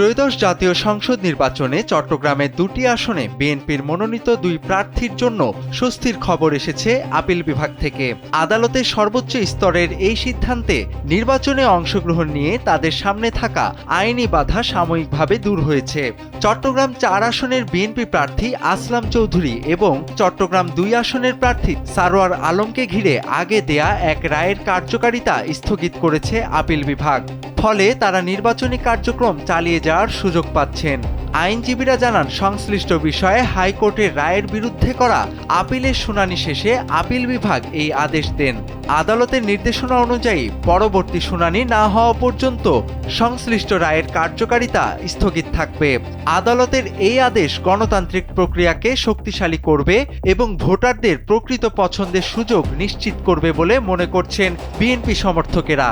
ত্রয়োদশ জাতীয় সংসদ নির্বাচনে চট্টগ্রামের দুটি আসনে বিএনপির মনোনীত দুই প্রার্থীর জন্য স্বস্তির খবর এসেছে আপিল বিভাগ থেকে। আদালতের সর্বোচ্চ স্তরের এই সিদ্ধান্তে নির্বাচনে অংশগ্রহণ নিয়ে তাদের সামনে থাকা আইনি বাধা সাময়িকভাবে দূর হয়েছে। চট্টগ্রাম ৪ আসনের বিএনপি প্রার্থী আসলাম চৌধুরী এবং চট্টগ্রাম ২ আসনের প্রার্থী সারোয়ার আলমকে ঘিরে আগে দেয়া এক রায়ের কার্যকারিতা স্থগিত করেছে আপিল বিভাগ। ফলে তারা নির্বাচনী কার্যক্রম চালিয়ে যাওয়ার সুযোগ পাচ্ছেন। আইনজীবীরা জানান, সংশ্লিষ্ট বিষয়ে হাইকোর্টের রায়ের বিরুদ্ধে করা আপিলের শুনানি শেষে আপিল বিভাগ এই আদেশ দেন। আদালতের নির্দেশনা অনুযায়ী পরবর্তী শুনানি না হওয়া পর্যন্ত সংশ্লিষ্ট রায়ের কার্যকারিতা স্থগিত থাকবে। আদালতের এই আদেশ গণতান্ত্রিক প্রক্রিয়াকে শক্তিশালী করবে এবং ভোটারদের প্রকৃত পছন্দের সুযোগ নিশ্চিত করবে বলে মনে করছেন বিএনপি সমর্থকেরা।